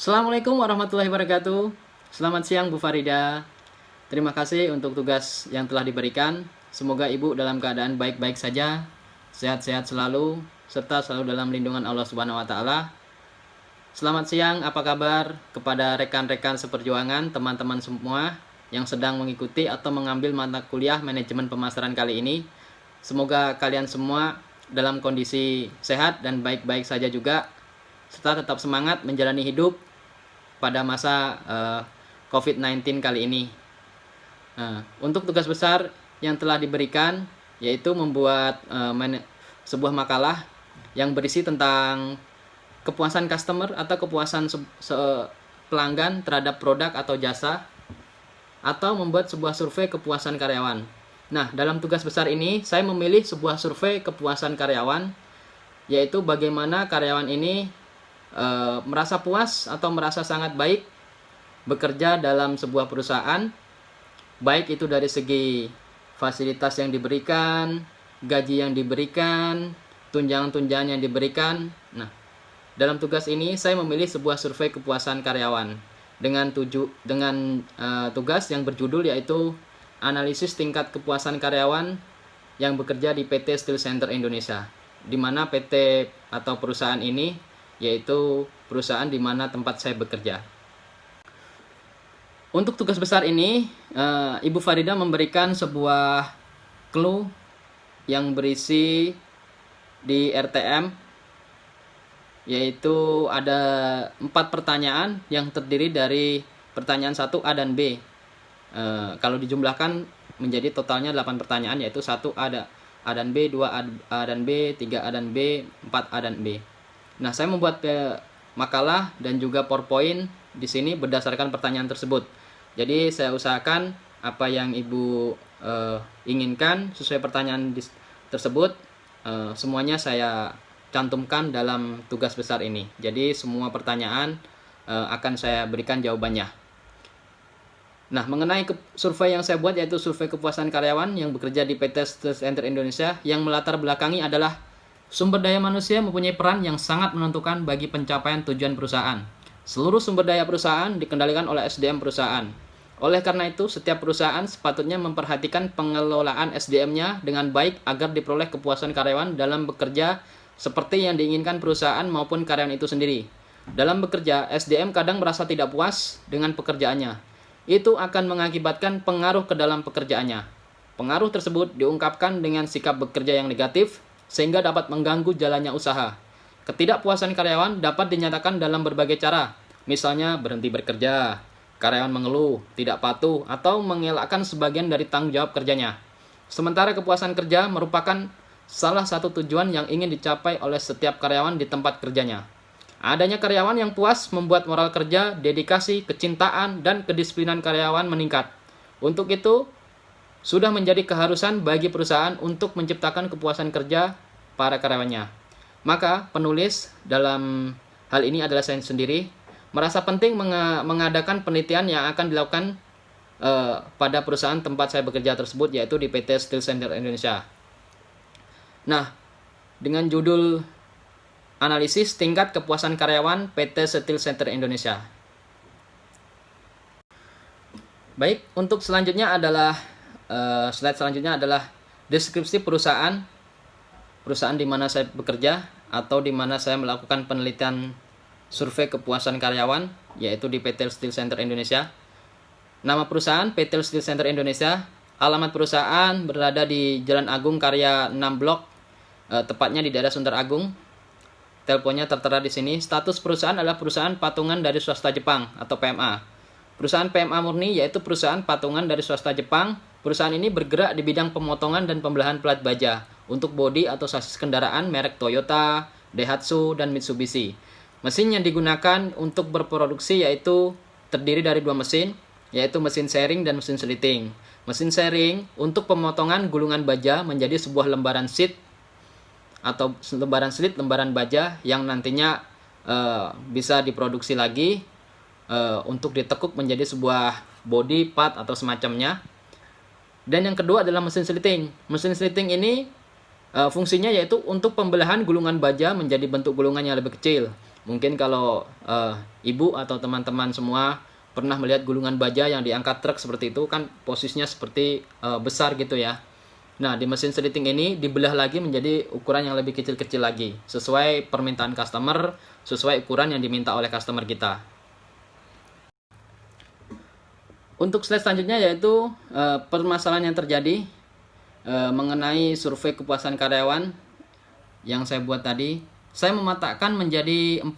Assalamualaikum warahmatullahi wabarakatuh. Selamat siang Bu Farida. Terima kasih untuk tugas yang telah diberikan. Semoga Ibu dalam keadaan baik-baik saja, sehat-sehat selalu, serta selalu dalam lindungan Allah Subhanahu wa taala. Selamat siang, apa kabar kepada rekan-rekan seperjuangan, teman-teman semua yang sedang mengikuti atau mengambil mata kuliah manajemen pemasaran kali ini. Semoga kalian semua dalam kondisi sehat dan baik-baik saja juga, serta tetap semangat menjalani hidup pada masa COVID-19 kali ini. Untuk tugas besar yang telah diberikan yaitu membuat sebuah makalah yang berisi tentang kepuasan customer atau kepuasan pelanggan terhadap produk atau jasa, atau membuat sebuah survei kepuasan karyawan. Nah, dalam tugas besar ini saya memilih sebuah survei kepuasan karyawan, yaitu bagaimana karyawan ini merasa puas atau merasa sangat baik bekerja dalam sebuah perusahaan, baik itu dari segi fasilitas yang diberikan, gaji yang diberikan, tunjangan-tunjangan yang diberikan. Nah, dalam tugas ini saya memilih sebuah survei kepuasan karyawan dengan tugas yang berjudul yaitu analisis tingkat kepuasan karyawan yang bekerja di PT Steel Center Indonesia, di mana PT atau perusahaan ini yaitu perusahaan di mana tempat saya bekerja. Untuk tugas besar ini, Ibu Farida memberikan sebuah clue yang berisi di RTM, yaitu ada 4 pertanyaan yang terdiri dari pertanyaan 1A dan B. Kalau dijumlahkan menjadi totalnya 8 pertanyaan, yaitu 1A dan B, 2A dan B, 3A dan B, 4A dan B. Nah, saya membuat makalah dan juga PowerPoint di sini berdasarkan pertanyaan tersebut. Jadi saya usahakan apa yang Ibu inginkan sesuai pertanyaan tersebut, semuanya saya cantumkan dalam tugas besar ini. Jadi semua pertanyaan akan saya berikan jawabannya. Nah, mengenai survei yang saya buat yaitu survei kepuasan karyawan yang bekerja di PT Steel Center Indonesia, yang melatar belakangi adalah sumber daya manusia mempunyai peran yang sangat menentukan bagi pencapaian tujuan perusahaan. Seluruh sumber daya perusahaan dikendalikan oleh SDM perusahaan. Oleh karena itu, setiap perusahaan sepatutnya memperhatikan pengelolaan SDM-nya dengan baik agar diperoleh kepuasan karyawan dalam bekerja seperti yang diinginkan perusahaan maupun karyawan itu sendiri. Dalam bekerja, SDM kadang merasa tidak puas dengan pekerjaannya. Itu akan mengakibatkan pengaruh ke dalam pekerjaannya. Pengaruh tersebut diungkapkan dengan sikap bekerja yang negatif, sehingga dapat mengganggu jalannya usaha. Ketidakpuasan karyawan dapat dinyatakan dalam berbagai cara, misalnya berhenti bekerja, karyawan mengeluh, tidak patuh, atau mengelakkan sebagian dari tanggung jawab kerjanya. Sementara kepuasan kerja merupakan salah satu tujuan yang ingin dicapai oleh setiap karyawan di tempat kerjanya. Adanya karyawan yang puas membuat moral kerja, dedikasi, kecintaan, dan kedisiplinan karyawan meningkat. Untuk itu, sudah menjadi keharusan bagi perusahaan untuk menciptakan kepuasan kerja para karyawannya. Maka, penulis dalam hal ini adalah saya sendiri, merasa penting mengadakan penelitian yang akan dilakukan pada perusahaan tempat saya bekerja tersebut, yaitu di PT Steel Center Indonesia. Nah, dengan judul analisis tingkat kepuasan karyawan PT Steel Center Indonesia. Baik, untuk selanjutnya adalah slide selanjutnya adalah deskripsi perusahaan di mana saya bekerja atau di mana saya melakukan penelitian survei kepuasan karyawan, yaitu di PT Steel Center Indonesia. Nama perusahaan PT Steel Center Indonesia. Alamat perusahaan berada di Jalan Agung Karya 6 Blok, tepatnya di daerah Sunter Agung. Teleponnya tertera di sini. Status perusahaan adalah perusahaan patungan dari swasta Jepang atau PMA. Perusahaan PMA murni yaitu perusahaan patungan dari swasta Jepang. Perusahaan ini bergerak di bidang pemotongan dan pembelahan pelat baja untuk bodi atau sasis kendaraan merek Toyota, Daihatsu, dan Mitsubishi. Mesin yang digunakan untuk berproduksi yaitu terdiri dari 2 mesin, yaitu mesin sharing dan mesin slitting. Mesin sharing untuk pemotongan gulungan baja menjadi sebuah lembaran sheet atau lembaran baja yang nantinya bisa diproduksi lagi untuk ditekuk menjadi sebuah body part atau semacamnya. Dan yang kedua adalah mesin slitting. Mesin slitting ini fungsinya yaitu untuk pembelahan gulungan baja menjadi bentuk gulungan yang lebih kecil. Mungkin kalau ibu atau teman-teman semua pernah melihat gulungan baja yang diangkat truk seperti itu, kan posisinya seperti besar gitu ya. Nah, di mesin slitting ini dibelah lagi menjadi ukuran yang lebih kecil-kecil lagi, sesuai permintaan customer, sesuai ukuran yang diminta oleh customer kita. Untuk slide selanjutnya yaitu permasalahan yang terjadi mengenai survei kepuasan karyawan yang saya buat tadi. Saya memetakan menjadi 4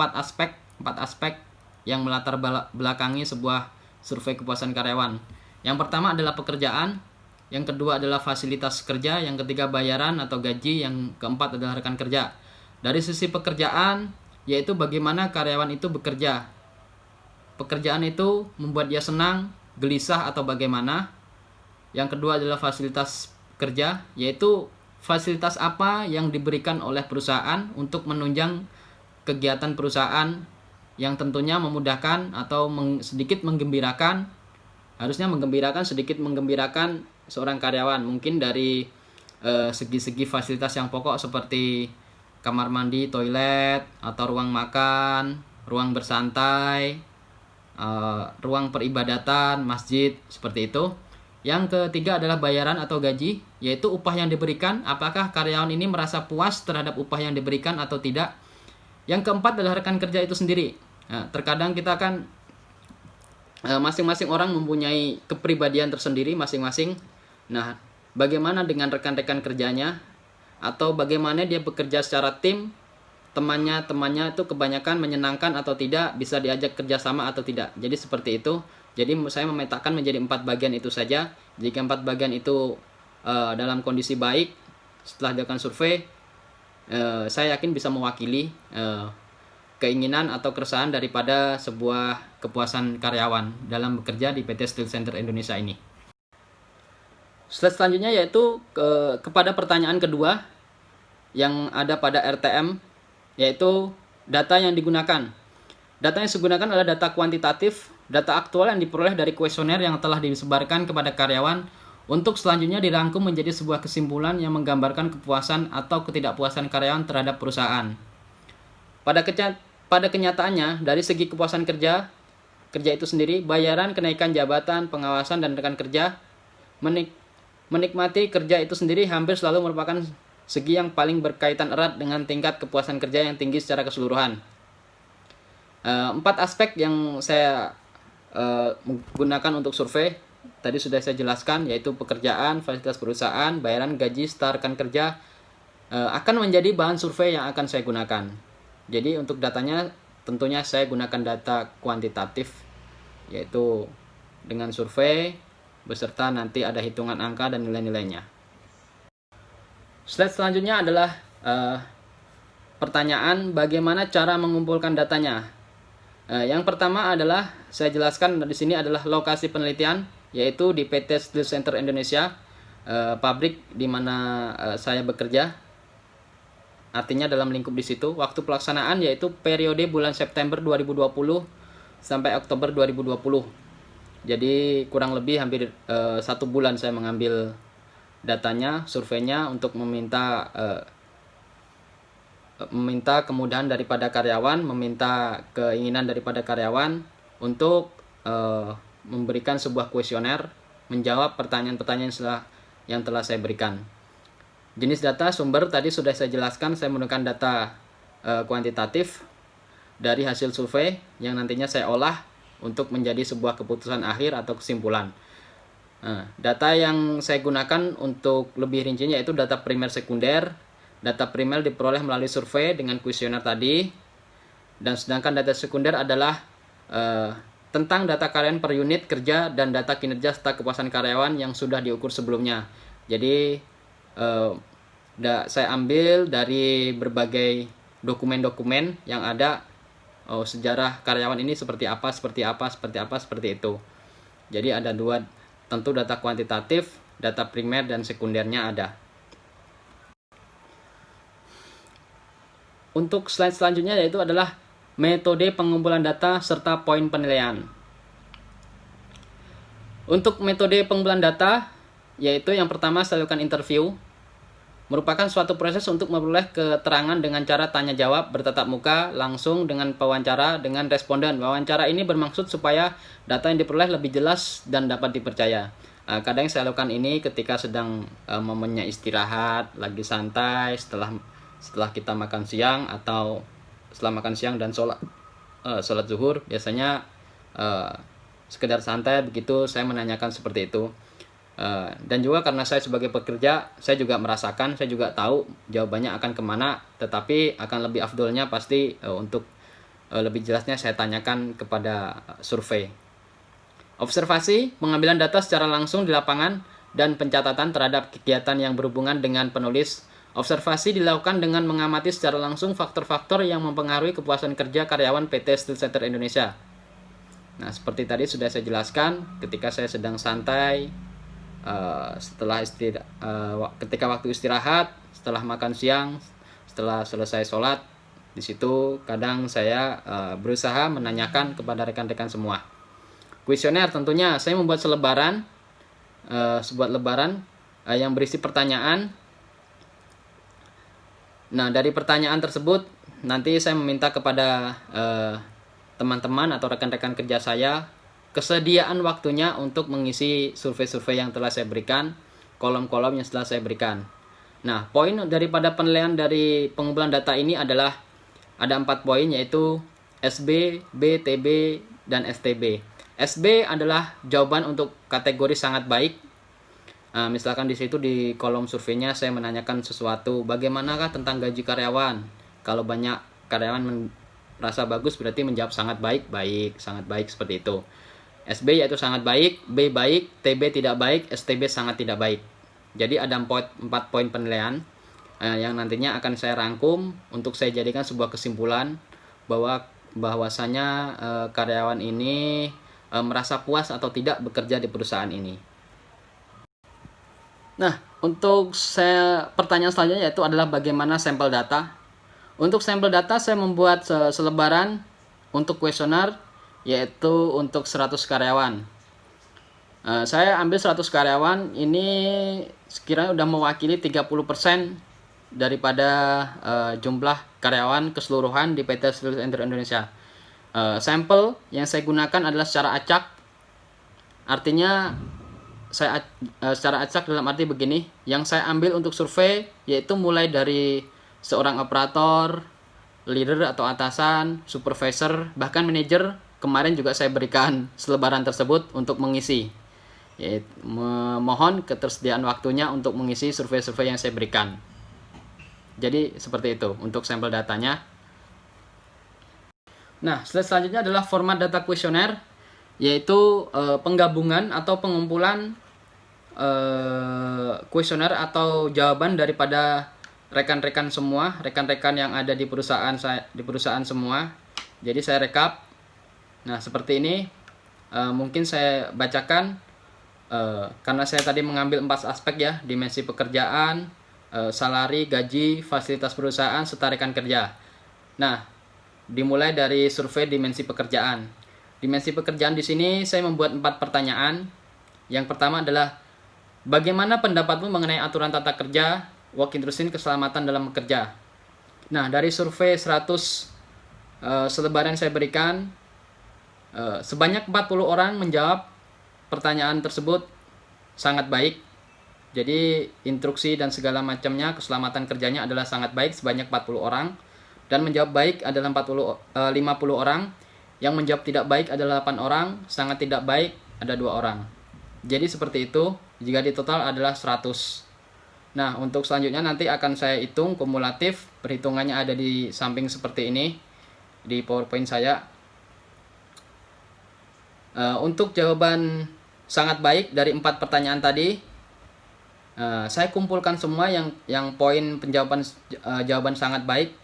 aspek yang melatar belakangi sebuah survei kepuasan karyawan. Yang pertama adalah pekerjaan, yang kedua adalah fasilitas kerja, yang ketiga bayaran atau gaji, yang keempat adalah rekan kerja. Dari sisi pekerjaan, yaitu bagaimana karyawan itu bekerja. Pekerjaan itu membuat dia senang, gelisah, atau bagaimana. Yang kedua adalah fasilitas kerja, yaitu fasilitas apa yang diberikan oleh perusahaan untuk menunjang kegiatan perusahaan yang tentunya memudahkan atau sedikit menggembirakan, harusnya menggembirakan, sedikit menggembirakan seorang karyawan. Mungkin dari segi-segi fasilitas yang pokok seperti kamar mandi, toilet, atau ruang makan, ruang bersantai, ruang peribadatan, masjid, seperti itu. Yang ketiga adalah bayaran atau gaji, yaitu upah yang diberikan, apakah karyawan ini merasa puas terhadap upah yang diberikan atau tidak. Yang keempat adalah rekan kerja itu sendiri. Nah, terkadang kita kan masing-masing orang mempunyai kepribadian tersendiri masing-masing. Nah, bagaimana dengan rekan-rekan kerjanya, atau bagaimana dia bekerja secara tim, temannya itu kebanyakan menyenangkan atau tidak, bisa diajak kerjasama atau tidak. Jadi seperti itu. Jadi saya memetakan menjadi 4 bagian itu saja. Jika 4 bagian itu dalam kondisi baik, setelah dilakukan survei, saya yakin bisa mewakili keinginan atau keresahan daripada sebuah kepuasan karyawan dalam bekerja di PT Steel Center Indonesia ini. Slide selanjutnya yaitu kepada pertanyaan kedua yang ada pada RTM, yaitu data yang digunakan. Data yang digunakan adalah data kuantitatif, data aktual yang diperoleh dari kuesioner yang telah disebarkan kepada karyawan untuk selanjutnya dirangkum menjadi sebuah kesimpulan yang menggambarkan kepuasan atau ketidakpuasan karyawan terhadap perusahaan. Pada kenyataannya, dari segi kepuasan kerja itu sendiri, bayaran, kenaikan jabatan, pengawasan, dan rekan kerja, menikmati kerja itu sendiri hampir selalu merupakan segi yang paling berkaitan erat dengan tingkat kepuasan kerja yang tinggi secara keseluruhan. 4 aspek yang saya gunakan untuk survei tadi sudah saya jelaskan, yaitu pekerjaan, fasilitas perusahaan, bayaran, gaji, serta rekan kerja akan menjadi bahan survei yang akan saya gunakan. Jadi untuk datanya tentunya saya gunakan data kuantitatif, yaitu dengan survei beserta nanti ada hitungan angka dan nilai-nilainya. Slide selanjutnya adalah pertanyaan bagaimana cara mengumpulkan datanya. Yang pertama adalah saya jelaskan di sini adalah lokasi penelitian, yaitu di PT Steel Center Indonesia, pabrik di mana saya bekerja. Artinya dalam lingkup di situ. Waktu pelaksanaan yaitu periode bulan September 2020 sampai Oktober 2020. Jadi kurang lebih hampir 1 bulan saya mengambil datanya, surveinya, untuk meminta kemudahan daripada karyawan, meminta keinginan daripada karyawan untuk memberikan sebuah kuesioner, menjawab pertanyaan-pertanyaan yang telah saya berikan. Jenis data sumber tadi sudah saya jelaskan, saya menggunakan data kuantitatif dari hasil survei yang nantinya saya olah untuk menjadi sebuah keputusan akhir atau kesimpulan. Data yang saya gunakan untuk lebih rincinya yaitu data primer sekunder. Data primer diperoleh melalui survei dengan kuesioner tadi, dan sedangkan data sekunder adalah tentang data karyawan per unit kerja dan data kinerja serta kepuasan karyawan yang sudah diukur sebelumnya. Jadi saya ambil dari berbagai dokumen-dokumen yang ada, sejarah karyawan ini seperti apa, seperti itu. Jadi ada 2, tentu data kuantitatif, data primer dan sekundernya ada. Untuk slide selanjutnya yaitu adalah metode pengumpulan data serta poin penilaian. Untuk metode pengumpulan data, yaitu yang pertama saya lakukan interview. merupakan suatu proses untuk memperoleh keterangan dengan cara tanya jawab bertatap muka langsung dengan pewawancara dengan responden. Wawancara ini bermaksud supaya data yang diperoleh lebih jelas dan dapat dipercaya. Kadang saya lakukan ini ketika sedang momennya istirahat, lagi santai setelah kita makan siang atau setelah makan siang dan sholat zuhur. Biasanya sekedar santai begitu saya menanyakan seperti itu. Dan juga karena saya sebagai pekerja, saya juga merasakan, saya juga tahu jawabannya akan kemana, tetapi akan lebih afdolnya pasti untuk lebih jelasnya saya tanyakan kepada survei. Observasi, pengambilan data secara langsung di lapangan dan pencatatan terhadap kegiatan yang berhubungan dengan penulis. Observasi dilakukan dengan mengamati secara langsung faktor-faktor yang mempengaruhi kepuasan kerja karyawan PT Steel Center Indonesia. Nah, seperti tadi sudah saya jelaskan, ketika saya sedang santai, ketika waktu istirahat, setelah makan siang, setelah selesai sholat, di situ kadang saya berusaha menanyakan kepada rekan-rekan semua. Kuesioner tentunya saya membuat sebuah lembaran yang berisi pertanyaan. Nah, dari pertanyaan tersebut nanti saya meminta kepada teman-teman atau rekan-rekan kerja saya kesediaan waktunya untuk mengisi survei-survei yang telah saya berikan, kolom-kolom yang telah saya berikan. Nah, poin daripada penilaian dari pengumpulan data ini adalah ada 4 poin, yaitu SB, B, TB, dan STB. SB adalah jawaban untuk kategori sangat baik. Misalkan di situ di kolom surveinya saya menanyakan sesuatu, bagaimanakah tentang gaji karyawan? Kalau banyak karyawan merasa bagus berarti menjawab sangat baik, sangat baik seperti itu. SB yaitu sangat baik, B baik, TB tidak baik, STB sangat tidak baik. Jadi ada 4 poin penilaian yang nantinya akan saya rangkum untuk saya jadikan sebuah kesimpulan bahwasanya karyawan ini merasa puas atau tidak bekerja di perusahaan ini. Nah, untuk pertanyaan selanjutnya yaitu adalah bagaimana sampel data. Untuk sampel data saya membuat selebaran untuk kuesioner, yaitu untuk 100 karyawan. Saya ambil 100 karyawan, ini sekiranya udah mewakili 30% daripada jumlah karyawan keseluruhan di PT Steel Center Indonesia. Sampel yang saya gunakan adalah secara acak. Artinya saya secara acak dalam arti begini, yang saya ambil untuk survei yaitu mulai dari seorang operator, leader atau atasan, supervisor, bahkan manajer. Kemarin juga saya berikan selebaran tersebut untuk mengisi. Mohon ketersediaan waktunya untuk mengisi survei-survei yang saya berikan. Jadi seperti itu untuk sampel datanya. Nah, slide selanjutnya adalah format data kuesioner, yaitu penggabungan atau pengumpulan kuesioner atau jawaban daripada rekan-rekan semua, rekan-rekan yang ada di perusahaan semua. Jadi saya rekap. Nah, seperti ini mungkin saya bacakan karena saya tadi mengambil 4 aspek ya, dimensi pekerjaan, salari, gaji, fasilitas perusahaan, serta rekan kerja. Nah, dimulai dari survei dimensi pekerjaan. Dimensi pekerjaan di sini saya membuat 4 pertanyaan. Yang pertama adalah bagaimana pendapatmu mengenai aturan tata kerja, work intrusion, keselamatan dalam bekerja. Nah, dari survei 100 selebaran yang saya berikan, sebanyak 40 orang menjawab pertanyaan tersebut sangat baik. Jadi instruksi dan segala macamnya, keselamatan kerjanya adalah sangat baik sebanyak 40 orang. Dan menjawab baik adalah 50 orang. Yang menjawab tidak baik adalah 8 orang. Sangat tidak baik ada 2 orang. Jadi seperti itu. Jika di total adalah 100. Nah, untuk selanjutnya nanti akan saya hitung kumulatif. Perhitungannya ada di samping seperti ini di PowerPoint saya. Untuk jawaban sangat baik dari 4 pertanyaan tadi, saya kumpulkan semua yang poin jawaban sangat baik,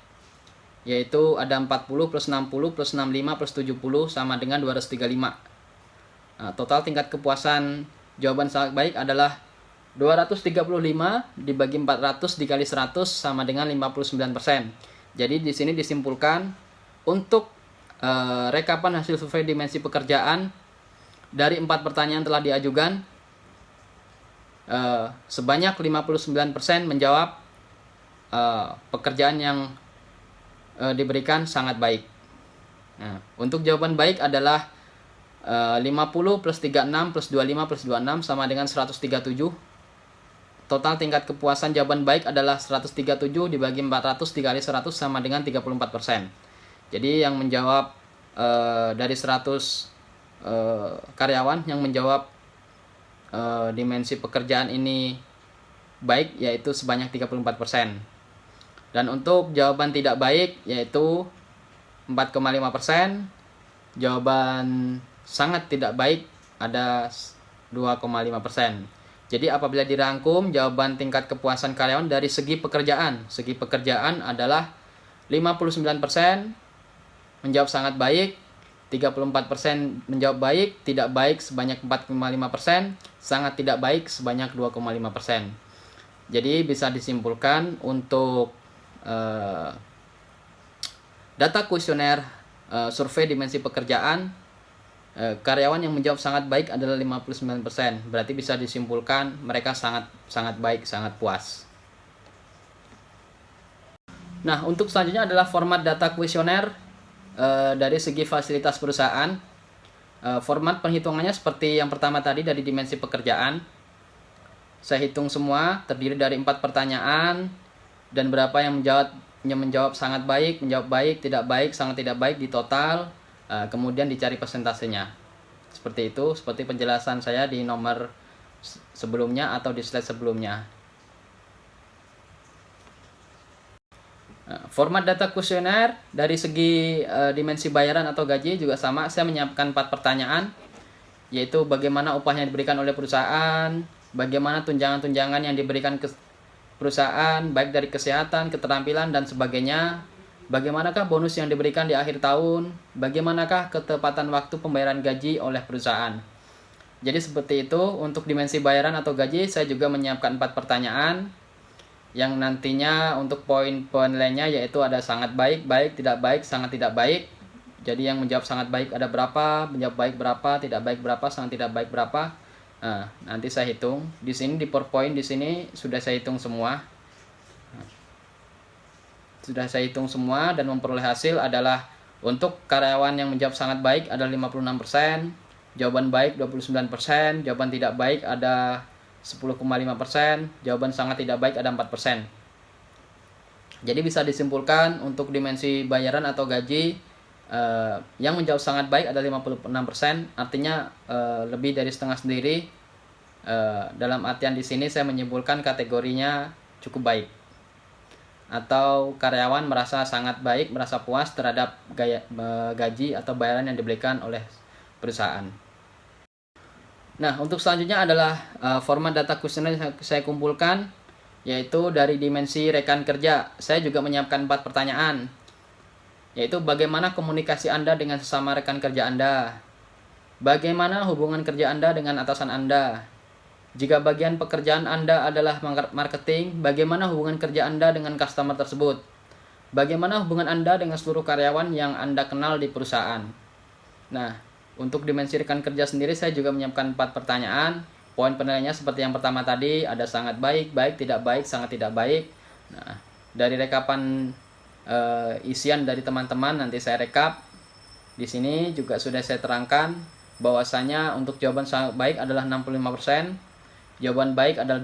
yaitu ada 40 plus 60 plus 65 plus 70 sama dengan 235. Total tingkat kepuasan jawaban sangat baik adalah 235 dibagi 400 dikali 100 sama dengan 59%. Jadi di sini disimpulkan untuk rekapan hasil survei dimensi pekerjaan dari 4 pertanyaan telah diajukan, sebanyak 59% menjawab pekerjaan yang diberikan sangat baik. Nah, untuk jawaban baik adalah 50 plus 36 plus 25 plus 26 sama dengan 137. Total tingkat kepuasan jawaban baik adalah 137 dibagi 400 dikali 100 sama dengan 34%. Jadi yang menjawab dari 100 karyawan yang menjawab dimensi pekerjaan ini baik yaitu sebanyak 34%. Dan untuk jawaban tidak baik yaitu 4,5%. Jawaban sangat tidak baik ada 2,5%. Jadi apabila dirangkum jawaban tingkat kepuasan karyawan dari segi pekerjaan adalah 59% menjawab sangat baik, 34% menjawab baik, tidak baik sebanyak 4,5%, sangat tidak baik sebanyak 2,5%. Jadi bisa disimpulkan untuk data kuesioner survei dimensi pekerjaan, karyawan yang menjawab sangat baik adalah 59%. Berarti bisa disimpulkan mereka sangat baik, sangat puas. Nah, untuk selanjutnya adalah format data kuesioner dari segi fasilitas perusahaan. Format perhitungannya seperti yang pertama tadi dari dimensi pekerjaan. Saya hitung semua, terdiri dari 4 pertanyaan dan berapa yang menjawab sangat baik, menjawab baik, tidak baik, sangat tidak baik di total. Kemudian dicari persentasenya. Seperti itu, seperti penjelasan saya di nomor sebelumnya atau di slide sebelumnya. Format data kuesioner dari segi dimensi bayaran atau gaji juga sama. Saya menyiapkan 4 pertanyaan, yaitu bagaimana upah yang diberikan oleh perusahaan, bagaimana tunjangan-tunjangan yang diberikan ke perusahaan, baik dari kesehatan, keterampilan, dan sebagainya. Bagaimanakah bonus yang diberikan di akhir tahun? Bagaimanakah ketepatan waktu pembayaran gaji oleh perusahaan? Jadi seperti itu. Untuk dimensi bayaran atau gaji, saya juga menyiapkan 4 pertanyaan yang nantinya untuk poin penilaiannya yaitu ada sangat baik, baik, tidak baik, sangat tidak baik. Jadi yang menjawab sangat baik ada berapa, menjawab baik berapa, tidak baik berapa, sangat tidak baik berapa. Nah, nanti saya hitung. Di sini di PowerPoint di sini sudah saya hitung semua. Sudah saya hitung semua dan memperoleh hasil adalah untuk karyawan yang menjawab sangat baik adalah 56%, jawaban baik 29%, jawaban tidak baik ada 10,5%, jawaban sangat tidak baik ada 4%. Jadi bisa disimpulkan untuk dimensi bayaran atau gaji yang menjawab sangat baik ada 56%, artinya lebih dari setengah sendiri. Dalam artian di sini saya menyimpulkan kategorinya cukup baik. Atau karyawan merasa sangat baik, merasa puas terhadap gaji atau bayaran yang diberikan oleh perusahaan. Nah, untuk selanjutnya adalah format data kuesioner yang saya kumpulkan, yaitu dari dimensi rekan kerja. Saya juga menyiapkan 4 pertanyaan, yaitu bagaimana komunikasi Anda dengan sesama rekan kerja Anda? Bagaimana hubungan kerja Anda dengan atasan Anda? Jika bagian pekerjaan Anda adalah marketing, bagaimana hubungan kerja Anda dengan customer tersebut? Bagaimana hubungan Anda dengan seluruh karyawan yang Anda kenal di perusahaan? Nah, untuk dimensi rekan kerja sendiri saya juga menyiapkan 4 pertanyaan. Poin penilaiannya seperti yang pertama tadi, ada sangat baik, baik, tidak baik, sangat tidak baik. Nah, dari rekapan isian dari teman-teman nanti saya rekap. Di sini juga sudah saya terangkan bahwasanya untuk jawaban sangat baik adalah 65%, jawaban baik adalah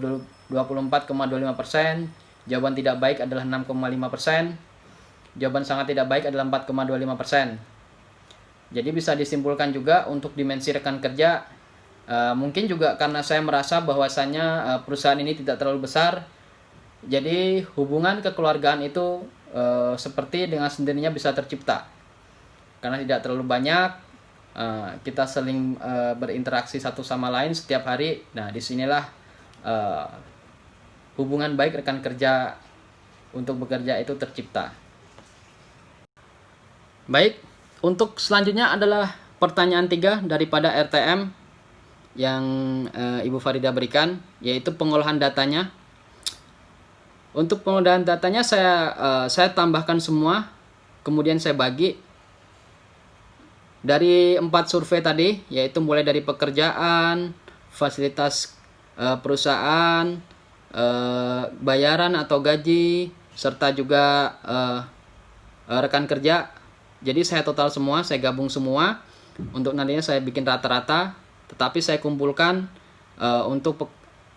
24,25%, jawaban tidak baik adalah 6,5%, jawaban sangat tidak baik adalah 4,25%. Jadi bisa disimpulkan juga untuk dimensi rekan kerja, mungkin juga karena saya merasa bahwasanya perusahaan ini tidak terlalu besar, jadi hubungan kekeluargaan itu seperti dengan sendirinya bisa tercipta. Karena tidak terlalu banyak, kita saling berinteraksi satu sama lain setiap hari. Nah, disinilah hubungan baik rekan kerja untuk bekerja itu tercipta. Baik, untuk selanjutnya adalah pertanyaan 3 daripada RTM yang Ibu Farida berikan, yaitu pengolahan datanya. Untuk pengolahan datanya saya tambahkan semua, kemudian saya bagi dari 4 survei tadi, yaitu mulai dari pekerjaan, fasilitas perusahaan, bayaran atau gaji, serta juga rekan kerja. Jadi saya total semua, saya gabung semua untuk nantinya saya bikin rata-rata, tetapi saya kumpulkan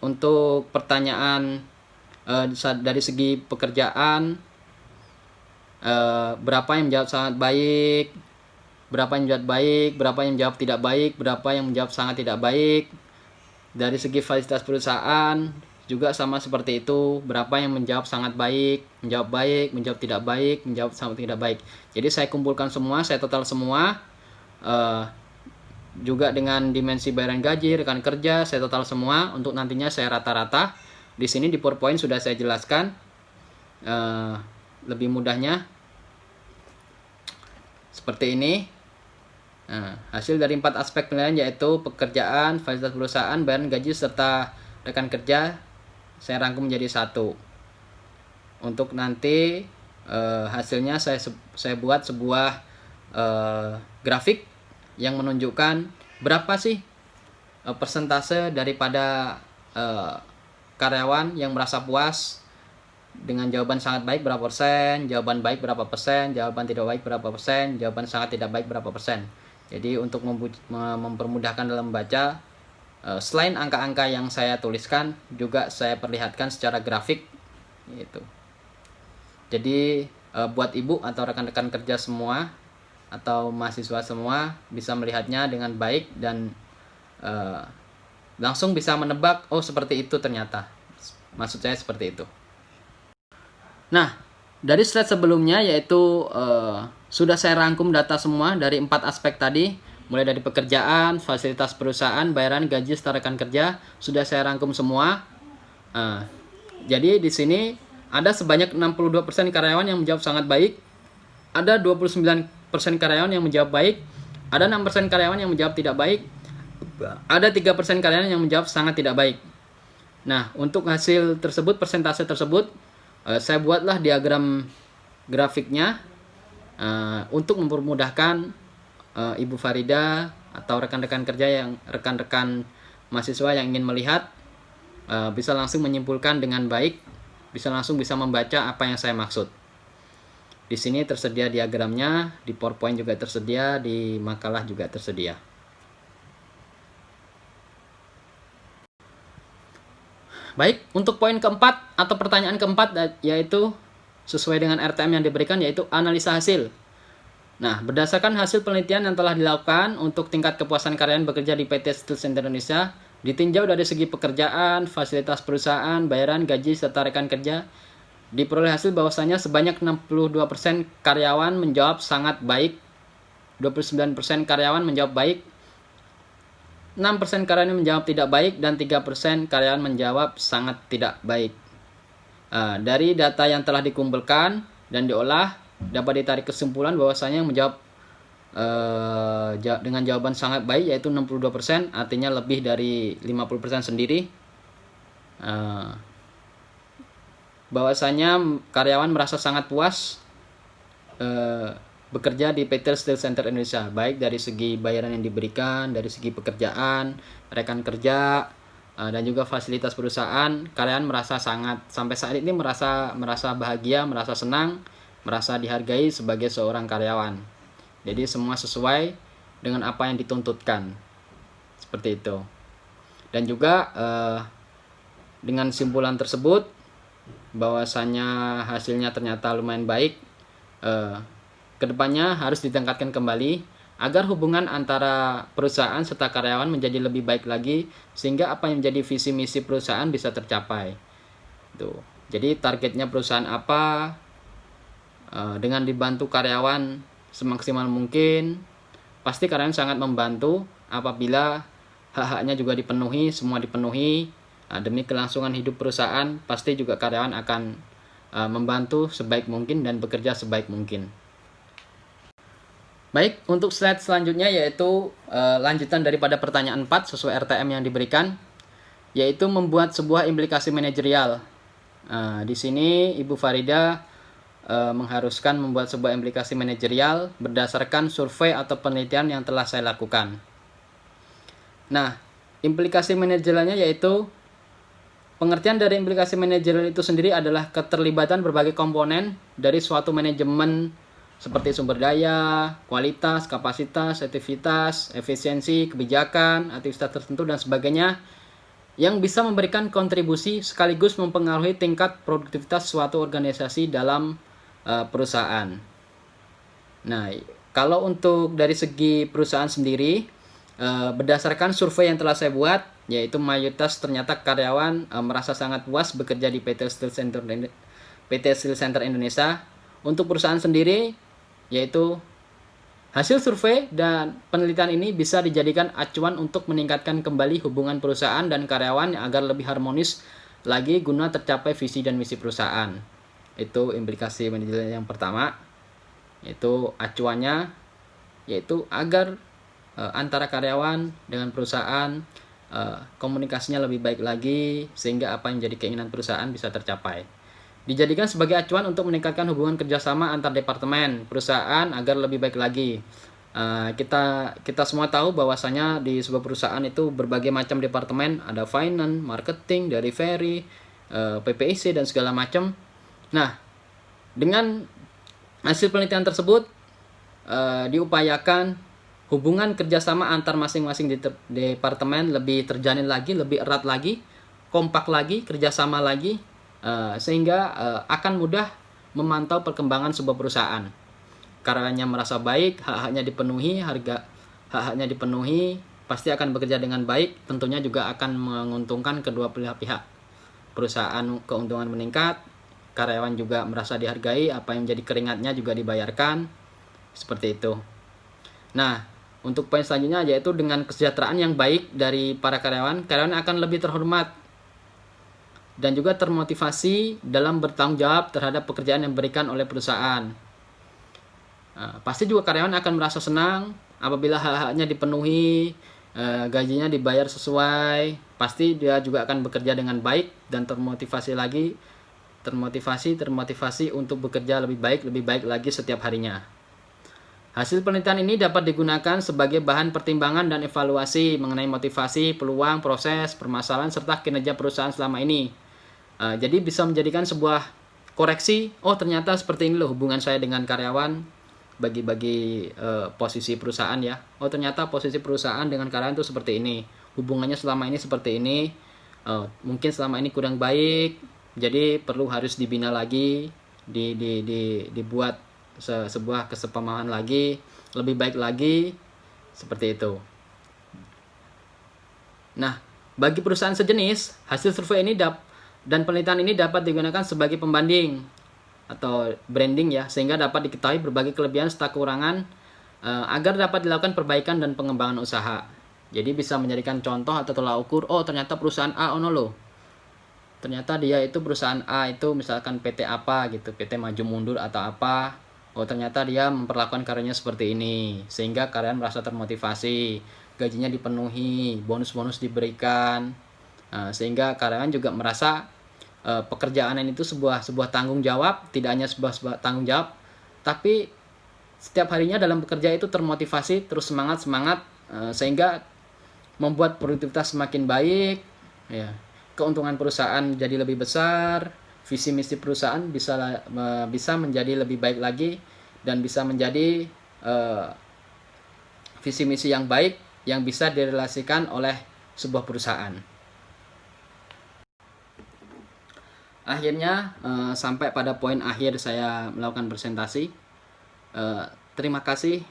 untuk pertanyaan dari segi pekerjaan, berapa yang menjawab sangat baik, berapa yang menjawab baik, berapa yang menjawab tidak baik, berapa yang menjawab sangat tidak baik. Dari segi fasilitas perusahaan juga sama seperti itu, berapa yang menjawab sangat baik, menjawab tidak baik, menjawab sangat tidak baik. Jadi saya kumpulkan semua, saya total semua, juga dengan dimensi bayaran gaji, rekan kerja, saya total semua untuk nantinya saya rata-rata. Di sini di PowerPoint sudah saya jelaskan lebih mudahnya seperti ini. Nah, hasil dari 4 aspek penilaian yaitu pekerjaan, fasilitas perusahaan, bayaran gaji, serta rekan kerja saya rangkum menjadi satu. Untuk nanti hasilnya saya buat sebuah grafik yang menunjukkan berapa sih persentase daripada karyawan yang merasa puas dengan jawaban sangat baik berapa persen, jawaban baik berapa persen, jawaban tidak baik berapa persen, jawaban sangat tidak baik berapa persen. Jadi untuk mempermudahkan dalam membaca, selain angka-angka yang saya tuliskan, juga saya perlihatkan secara grafik gitu. Jadi buat ibu atau rekan-rekan kerja semua atau mahasiswa semua bisa melihatnya dengan baik dan langsung bisa menebak, oh seperti itu ternyata. Maksud saya seperti itu. Nah, dari slide sebelumnya yaitu sudah saya rangkum data semua dari 4 aspek tadi, mulai dari pekerjaan, fasilitas perusahaan, bayaran gaji, serta rekan kerja, sudah saya rangkum semua. Jadi di sini ada sebanyak 62% karyawan yang menjawab sangat baik, ada 29% karyawan yang menjawab baik, ada 6% karyawan yang menjawab tidak baik, ada 3% karyawan yang menjawab sangat tidak baik. Nah, untuk hasil tersebut, persentase tersebut, saya buatlah diagram grafiknya untuk mempermudahkan Ibu Farida atau rekan-rekan kerja yang rekan-rekan mahasiswa yang ingin melihat bisa langsung menyimpulkan dengan baik, bisa membaca apa yang saya maksud. Di sini tersedia diagramnya, di PowerPoint juga tersedia, di makalah juga tersedia. Baik, untuk poin keempat atau pertanyaan keempat yaitu sesuai dengan RTM yang diberikan yaitu analisa hasil. Nah, berdasarkan hasil penelitian yang telah dilakukan untuk tingkat kepuasan karyawan bekerja di PT Steel Center Indonesia, ditinjau dari segi pekerjaan, fasilitas perusahaan, bayaran gaji, serta rekan kerja, diperoleh hasil bahwasanya sebanyak 62% karyawan menjawab sangat baik, 29% karyawan menjawab baik, 6% karyawan menjawab tidak baik, dan 3% karyawan menjawab sangat tidak baik. Dari data yang telah dikumpulkan dan diolah, dapat ditarik kesimpulan bahwasanya yang menjawab dengan jawaban sangat baik yaitu 62%, artinya lebih dari 50% sendiri. Bahwasanya karyawan merasa sangat puas bekerja di PT Steel Center Indonesia, baik dari segi bayaran yang diberikan, dari segi pekerjaan, rekan kerja, dan juga fasilitas perusahaan. Karyawan merasa sampai saat ini merasa bahagia, merasa senang, merasa dihargai sebagai seorang karyawan. Jadi semua sesuai dengan apa yang dituntutkan, seperti itu. Dan juga dengan simpulan tersebut, bahwasanya hasilnya ternyata lumayan baik, kedepannya harus ditingkatkan kembali agar hubungan antara perusahaan serta karyawan menjadi lebih baik lagi, sehingga apa yang menjadi visi misi perusahaan bisa tercapai. Tuh. Jadi targetnya perusahaan apa, dengan dibantu karyawan semaksimal mungkin, pasti karyawan sangat membantu apabila hak-haknya juga dipenuhi, semua dipenuhi. Demi kelangsungan hidup perusahaan, pasti juga karyawan akan membantu sebaik mungkin dan bekerja sebaik mungkin. Baik, untuk slide selanjutnya yaitu lanjutan daripada pertanyaan 4 sesuai RTM yang diberikan, yaitu membuat sebuah implikasi manajerial. Di sini Ibu Farida mengharuskan membuat sebuah implikasi manajerial berdasarkan survei atau penelitian yang telah saya lakukan. Nah, implikasi manajerialnya yaitu Pengertian dari implikasi manajerial itu sendiri adalah keterlibatan berbagai komponen dari suatu manajemen seperti sumber daya, kualitas, kapasitas, efektivitas, efisiensi, kebijakan, aktivitas tertentu dan sebagainya yang bisa memberikan kontribusi sekaligus mempengaruhi tingkat produktivitas suatu organisasi dalam perusahaan. Nah, kalau untuk dari segi perusahaan sendiri, berdasarkan survei yang telah saya buat, yaitu mayoritas ternyata karyawan merasa sangat puas bekerja di PT Steel Center Indonesia. Untuk perusahaan sendiri, yaitu hasil survei dan penelitian ini bisa dijadikan acuan untuk meningkatkan kembali hubungan perusahaan dan karyawan agar lebih harmonis lagi guna tercapai visi dan misi perusahaan. Itu implikasi manajemen yang pertama, yaitu acuannya, yaitu agar antara karyawan dengan perusahaan komunikasinya lebih baik lagi sehingga apa yang menjadi keinginan perusahaan bisa tercapai. Dijadikan sebagai acuan untuk meningkatkan hubungan kerjasama antar departemen perusahaan agar lebih baik lagi. Kita semua tahu bahwasanya di sebuah perusahaan itu berbagai macam departemen, ada finance, marketing, delivery, PPIC dan segala macam. Nah, dengan hasil penelitian tersebut diupayakan hubungan kerjasama antar masing-masing departemen lebih terjalin lagi, lebih erat lagi, kompak lagi, kerjasama lagi, sehingga akan mudah memantau perkembangan sebuah perusahaan. Karyawannya merasa baik, hak-haknya dipenuhi, hak-haknya dipenuhi, pasti akan bekerja dengan baik, tentunya juga akan menguntungkan kedua belah pihak. Perusahaan keuntungan meningkat, karyawan juga merasa dihargai, apa yang menjadi keringatnya juga dibayarkan, seperti itu. Nah, untuk poin selanjutnya yaitu dengan kesejahteraan yang baik dari para karyawan akan lebih terhormat dan juga termotivasi dalam bertanggung jawab terhadap pekerjaan yang diberikan oleh perusahaan. Pasti juga karyawan akan merasa senang apabila hak-haknya dipenuhi, gajinya dibayar sesuai, pasti dia juga akan bekerja dengan baik dan termotivasi untuk bekerja lebih baik lagi setiap harinya. Hasil penelitian ini dapat digunakan sebagai bahan pertimbangan dan evaluasi mengenai motivasi, peluang, proses, permasalahan, serta kinerja perusahaan selama ini. Jadi bisa menjadikan sebuah koreksi, oh ternyata seperti ini loh hubungan saya dengan karyawan, bagi posisi perusahaan ya. Oh ternyata posisi perusahaan dengan karyawan itu seperti ini, hubungannya selama ini seperti ini, mungkin selama ini kurang baik, jadi harus dibina lagi, dibuat sebuah kesepakaman lagi, lebih baik lagi, seperti itu. Nah, bagi perusahaan sejenis, hasil survei ini dan penelitian ini dapat digunakan sebagai pembanding atau branding ya, sehingga dapat diketahui berbagai kelebihan serta kekurangan agar dapat dilakukan perbaikan dan pengembangan usaha. Jadi bisa menjadikan contoh atau tolak ukur, oh ternyata perusahaan A loh. Ternyata dia itu perusahaan A itu misalkan PT apa gitu, PT maju mundur atau apa. Oh ternyata dia memperlakukan karyanya seperti ini, sehingga karyawan merasa termotivasi, gajinya dipenuhi, bonus-bonus diberikan, sehingga karyawan juga merasa pekerjaan itu sebuah tanggung jawab, tidak hanya sebuah tanggung jawab, tapi setiap harinya dalam bekerja itu termotivasi, terus semangat, sehingga membuat produktivitas semakin baik, ya. Keuntungan perusahaan jadi lebih besar, visi misi perusahaan bisa menjadi lebih baik lagi, dan bisa menjadi visi misi yang baik yang bisa direlasikan oleh sebuah perusahaan. Akhirnya sampai pada poin akhir saya melakukan presentasi. Terima kasih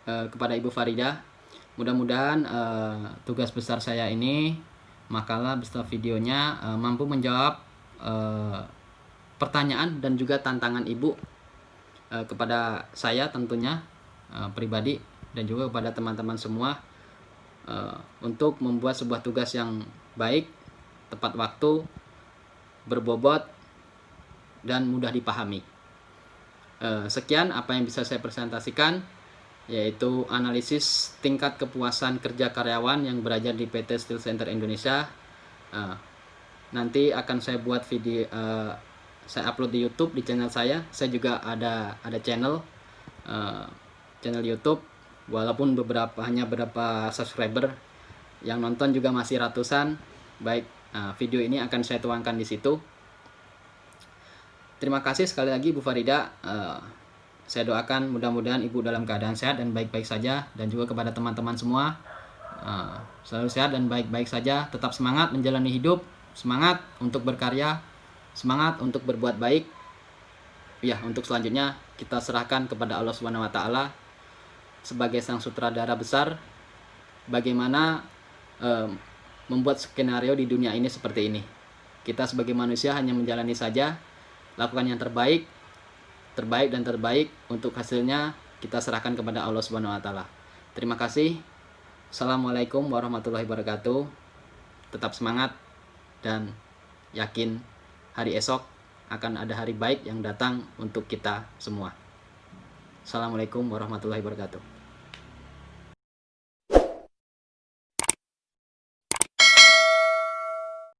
kepada Ibu Farida. Mudah-mudahan tugas besar saya ini, makalah beserta videonya mampu menjawab pertanyaan dan juga tantangan Ibu kepada saya tentunya pribadi, dan juga kepada teman-teman semua untuk membuat sebuah tugas yang baik, tepat waktu, berbobot, dan mudah dipahami. Sekian apa yang bisa saya presentasikan, yaitu analisis tingkat kepuasan kerja karyawan yang berada di PT Steel Center Indonesia. Nanti akan saya buat video, saya upload di YouTube di channel saya. Saya juga ada channel YouTube, walaupun hanya beberapa subscriber, yang nonton juga masih ratusan. Baik, video ini akan saya tuangkan di situ. Terima kasih sekali lagi Bu Farida. Saya doakan mudah-mudahan Ibu dalam keadaan sehat dan baik-baik saja, dan juga kepada teman-teman semua selalu sehat dan baik-baik saja. Tetap semangat menjalani hidup, semangat untuk berkarya, semangat untuk berbuat baik. Ya, untuk selanjutnya kita serahkan kepada Allah Subhanahu wa taala sebagai sang sutradara besar bagaimana membuat skenario di dunia ini seperti ini. Kita sebagai manusia hanya menjalani saja, lakukan yang terbaik dan terbaik. Untuk hasilnya kita serahkan kepada Allah Subhanahu wa taala. Terima kasih. Assalamualaikum warahmatullahi wabarakatuh. Tetap semangat dan yakin hari esok akan ada hari baik yang datang untuk kita semua. Assalamualaikum warahmatullahi wabarakatuh.